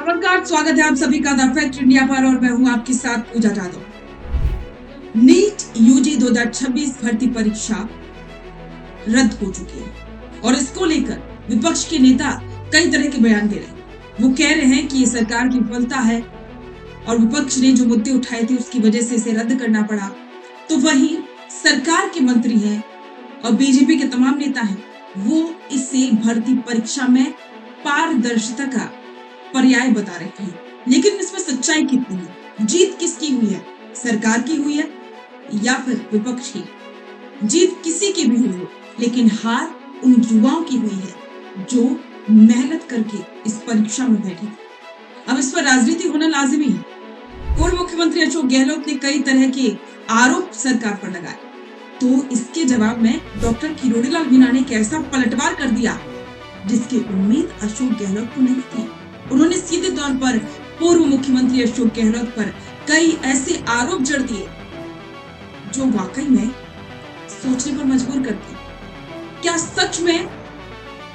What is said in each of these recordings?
नमस्कार, स्वागत है आप सभी का द फैक्ट इंडिया पर और मैं हूं आपके साथ पूजा जाधव। नीट यूजी 2026 भर्ती परीक्षा रद्द हो चुकी है और इसको लेकर विपक्ष के नेता कई तरह के बयान दे रहे हैं। वो कह रहे हैं कि ये सरकार की विफलता है और विपक्ष ने जो मुद्दे उठाए थे उसकी वजह से इसे रद्द करना पड़ा। तो वहीं सरकार के मंत्री हैं और बीजेपी के तमाम नेता हैं, वो इसे भर्ती परीक्षा में पारदर्शिता का पर्याय बता रहे हैं। लेकिन इसमें सच्चाई कितनी है? जीत किसकी हुई है? सरकार की हुई है या फिर विपक्ष की? जीत किसी की भी हुई हो, लेकिन हार उन युवाओं की हुई है जो मेहनत करके इस परीक्षा में बैठे थे। अब इस पर राजनीति होना लाजिमी है। पूर्व मुख्यमंत्री अशोक गहलोत ने कई तरह के आरोप सरकार पर लगाए, तो इसके जवाब में डॉक्टर किरोड़ीलाल मीणा ने कैसा पलटवार कर दिया जिसकी उम्मीद अशोक गहलोत को नहीं थी। उन्होंने सीधे तौर पर पूर्व मुख्यमंत्री अशोक गहलोत पर कई ऐसे आरोप जड़ दिए जो वाकई में सोचने पर मजबूर करते। क्या सच में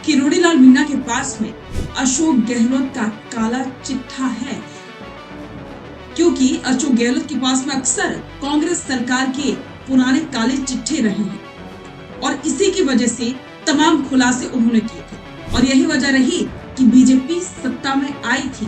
किरोड़ीलाल मीणा के पास में अशोक गहलोत का काला चिट्ठा है? क्योंकि अशोक गहलोत के पास में अक्सर कांग्रेस सरकार के पुराने काले चिट्ठे रहे हैं और इसी की वजह से तमाम खुलासे उन्होंने किए थे और यही वजह रही कि बीजेपी सत्ता में आई थी।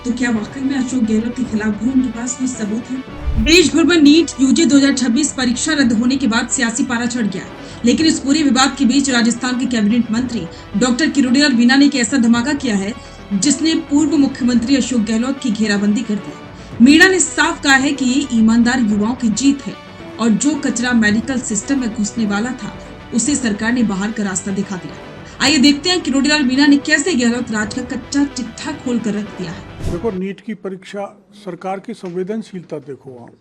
तो क्या वाकई में अशोक गहलोत के खिलाफ भी उनके पास कोई सबूत है? देश भर में नीट यूजी 2026 परीक्षा रद्द होने के बाद सियासी पारा चढ़ गया, लेकिन इस पूरे विवाद के बीच राजस्थान के कैबिनेट मंत्री डॉक्टर किरोड़ीलाल मीणा ने एक ऐसा धमाका किया है जिसने पूर्व मुख्यमंत्री अशोक गहलोत की घेराबंदी कर दी। मीणा ने साफ कहा है कि ये ईमानदार युवाओं की जीत है और जो कचरा मेडिकल सिस्टम में घुसने वाला था उसे सरकार ने बाहर का रास्ता दिखा दिया। आइए देखते हैं किरोड़ीलाल मीणा ने कैसे गहलोत राज का कच्चा चिट्ठा खोल कर रख दिया है। देखो, नीट की परीक्षा, सरकार की संवेदनशीलता देखो आप,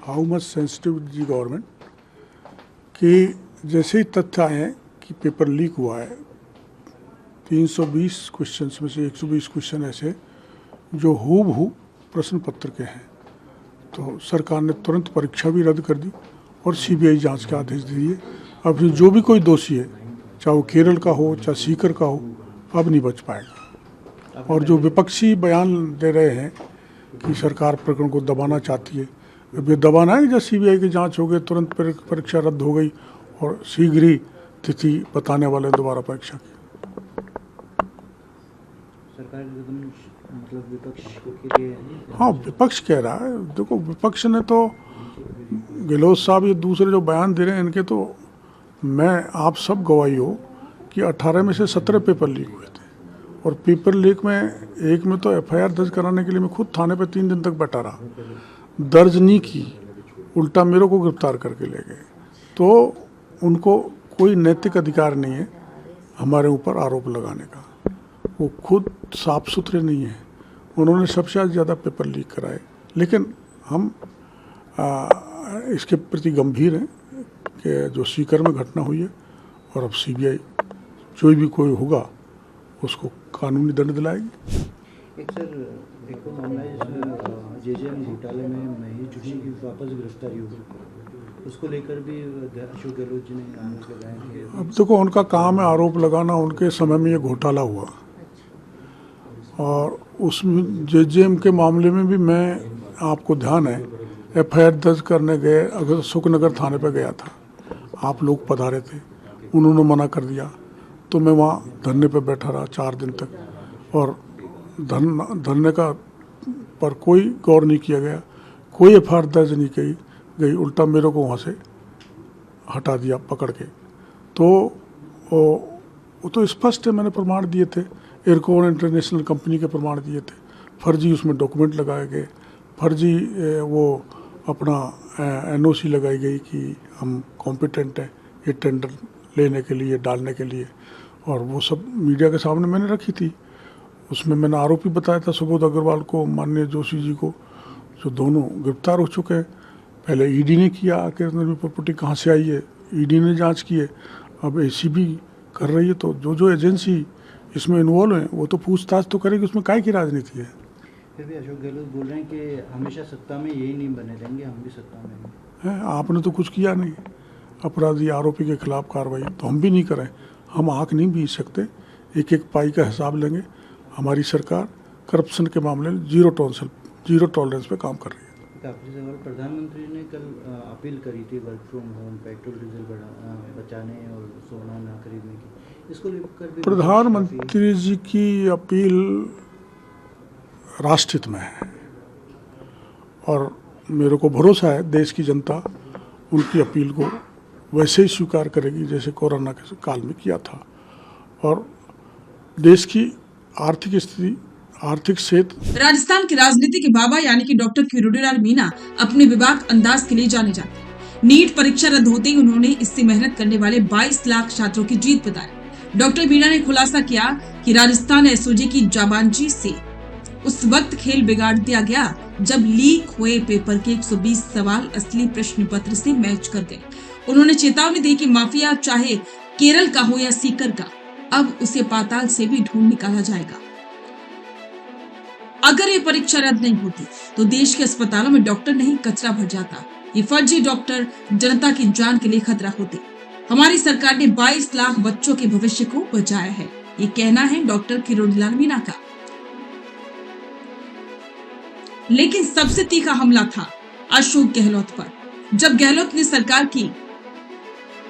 how much sensitive the government, कि जैसे ही तथ्य आए हैं कि पेपर लीक हुआ है, 320 क्वेश्चन में से 120 क्वेश्चन ऐसे जो हूबहू प्रश्न पत्र के हैं, तो सरकार ने तुरंत परीक्षा भी रद्द कर दी और सीबीआई जांच के आदेश दे दिए। अब जो भी कोई दोषी है, चाहे वो केरल का हो चाहे सीकर का हो, अब नहीं बच पाएगा। और जो विपक्षी बयान दे रहे हैं कि सरकार प्रकरण को दबाना चाहती है, अब ये दबाना है जब सीबीआई की जांच हो गई तुरंत परीक्षा रद्द हो गई और शीघ्र ही तिथि बताने वाले दोबारा परीक्षा की। सरकार मतलब विपक्ष के लिए, हाँ, विपक्ष कह रहा है। देखो, विपक्ष ने तो गहलोत साहब ये दूसरे जो बयान दे रहे हैं इनके, तो मैं आप सब गवाही हो कि 18 में से 17 पेपर लीक हुए थे और पेपर लीक में एक में तो एफआईआर दर्ज कराने के लिए मैं खुद थाने पे 3 दिन तक बैठा रहा, दर्ज नहीं की, उल्टा मेरे को गिरफ्तार करके ले गए। तो उनको कोई नैतिक अधिकार नहीं है हमारे ऊपर आरोप लगाने का। वो खुद साफ सुथरे नहीं हैं, उन्होंने सबसे ज़्यादा पेपर लीक कराए। लेकिन हम इसके प्रति गंभीर हैं कि जो सीकर में घटना हुई है और अब सीबीआई जो भी कोई होगा उसको कानूनी दंड दिलाएगी। एक सर एक मामला है जेजेएम घोटाले में महेश जोशी की वापस गिरफ्तारी हुई, उसको लेकर भी अशोक गहलोत जी ने आरोप लगाए कि अब देखो, उनका काम है आरोप लगाना। उनके समय में ये घोटाला हुआ और उसमें जेजेएम के मामले में भी मैं, आपको ध्यान है, एफआईआर दर्ज करने गए, अगर सुखनगर थाने पे गया था, आप लोग पधारे थे, उन्होंने मना कर दिया तो मैं वहाँ धरने पे बैठा रहा 4 दिन तक और धरने का पर कोई गौर नहीं किया गया, कोई एफआईआर दर्ज नहीं की गई, उल्टा मेरे को वहाँ से हटा दिया पकड़ के। तो वो तो स्पष्ट है, मैंने प्रमाण दिए थे, एयरकॉन इंटरनेशनल कंपनी के प्रमाण दिए थे, फर्जी उसमें डॉक्यूमेंट लगाए गए, फर्जी वो अपना एनओसी लगाई गई कि हम कॉम्पिटेंट हैं ये टेंडर लेने के लिए, डालने के लिए, और वो सब मीडिया के सामने मैंने रखी थी। उसमें मैंने आरोपी बताया था सुबोध अग्रवाल को, माननीय जोशी जी को, जो दोनों गिरफ्तार हो चुके हैं। पहले ईडी ने किया आखिर प्रॉपर्टी कहाँ से आई है, ईडी ने जांच की है, अब एसीबी कर रही है। तो जो एजेंसी इसमें इन्वॉल्व है वो तो पूछताछ तो करेगी, उसमें काय की राजनीति है। फिर भी अशोक गहलोत बोल रहे हैं कि हमेशा सत्ता में यही नहीं बने रहेंगे, हम भी सत्ता में हैं। आपने तो कुछ किया नहीं, अपराधी आरोपी के खिलाफ कार्रवाई तो हम भी नहीं करें। हम आँख नहीं बीच सकते, एक एक पाई का हिसाब लेंगे। हमारी सरकार करप्शन के मामले में जीरो टॉलरेंस पे काम कर रही है। आखिरी सवाल, प्रधानमंत्री ने कल अपील करी थी work from home, petrol diesel बचाने और सोना ना खरीदने की, इसको लेकर भी प्रधानमंत्री जी की अपील राष्ट्रहित में है और मेरे को भरोसा है देश की जनता उनकी अपील को वैसे ही स्वीकार करेगी जैसे कोरोना के काल में किया था। और देश की आर्थिक स्थिति, आर्थिक क्षेत्र। राजस्थान की राजनीति के बाबा यानी कि डॉक्टर किरोड़ीलाल मीणा अपने बेबाक अंदाज के लिए जाने जाते हैं। नीट परीक्षा रद्द होते ही उन्होंने इससे मेहनत करने वाले 22 लाख छात्रों की जीत बताई। डॉक्टर मीणा ने खुलासा किया कि राजस्थान एसओजी की जाबांजी से उस वक्त खेल बिगाड़ दिया गया जब लीक हुए पेपर के 120 सवाल असली प्रश्न पत्र से मैच कर गए। उन्होंने चेतावनी दी कि माफिया चाहे केरल का हो या सीकर का, अब उसे पाताल से भी ढूंढ निकाला जाएगा। अगर ये परीक्षा रद्द नहीं होती तो देश के अस्पतालों में डॉक्टर नहीं कचरा भर जाता। ये फर्जी डॉक्टर जनता की जान के लिए खतरा होते। हमारी सरकार ने 22 लाख बच्चों के भविष्य को बचाया है, ये कहना है डॉक्टर किरोड़ीलाल मीणा का। लेकिन सबसे तीखा हमला था अशोक गहलोत पर। जब गहलोत ने सरकार की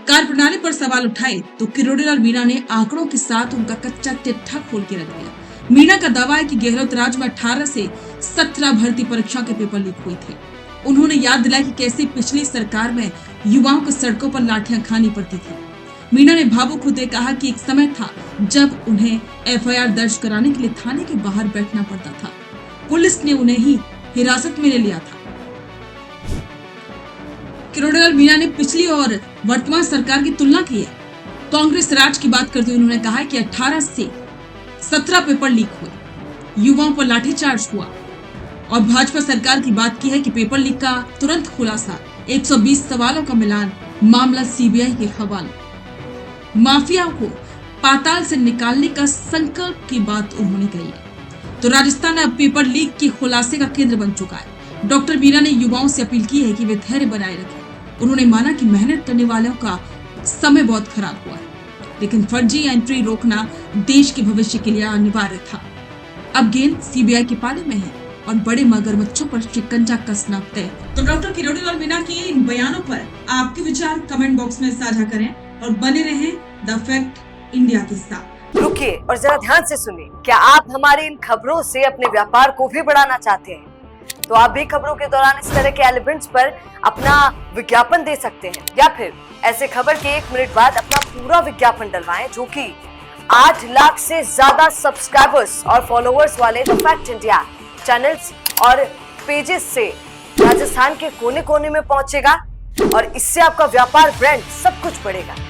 कार्यप्रणाली पर सवाल उठाए तो किरोड़ीलाल मीणा ने आंकड़ों के साथ उनका कच्चा चिट्ठा खोल के रख दिया। मीणा का दावा है कि गहलोत राज में 18 से 17 भर्ती परीक्षा के पेपर लीक हुए थे। उन्होंने याद दिलाया कि कैसे पिछली सरकार में युवाओं को सड़कों पर लाठियां खानी पड़ती थी। मीणा ने भावुक होते कहा कि एक समय था जब उन्हें एफआईआर दर्ज कराने के लिए थाने के बाहर बैठना पड़ता था। पुलिस ने उन्हें ही हिरासत में ले लिया था। किरोड़ीलाल मीणा ने पिछली और वर्तमान सरकार की तुलना की है। कांग्रेस राज की बात करते हुए उन्होंने कहा कि 18 से 17 पेपर लीक हुए, युवाओं पर लाठीचार्ज हुआ और भाजपा सरकार की बात की है कि पेपर लीक का तुरंत खुलासा, 120 सवालों का मिलान, मामला सीबीआई के हवाले। माफिया को पाताल से निकालने का संकल्प की बात उन्होंने कही है। तो राजस्थान अब पेपर लीक के खुलासे का केंद्र बन चुका है। डॉक्टर मीणा ने युवाओं से अपील की है कि वे धैर्य बनाए रखें। उन्होंने माना कि मेहनत करने वालों का समय बहुत खराब हुआ है, लेकिन फर्जी एंट्री रोकना देश के भविष्य के लिए अनिवार्य था। अब गेंद सीबीआई के पाले में है और बड़े मगरमच्छों पर शिकंजा कसना तय। तो डॉक्टर किरोड़ीलाल मीणा के इन बयानों पर आपके विचार कमेंट बॉक्स में साझा करें और बने रहें द फैक्ट इंडिया के साथ। रुकिए और जरा ध्यान से सुनिए। क्या आप हमारी इन खबरों से अपने व्यापार को भी बढ़ाना चाहते हैं? तो आप भी खबरों के दौरान इस तरह के एलिमेंट्स पर अपना विज्ञापन दे सकते हैं, या फिर ऐसे खबर के 1 मिनट बाद अपना पूरा विज्ञापन डलवाएं, जो कि 8 लाख से ज्यादा सब्सक्राइबर्स और फॉलोअर्स वाले द फैक्ट इंडिया चैनल्स और पेजेस से राजस्थान के कोने कोने में पहुंचेगा और इससे आपका व्यापार, ब्रांड सब कुछ बढ़ेगा।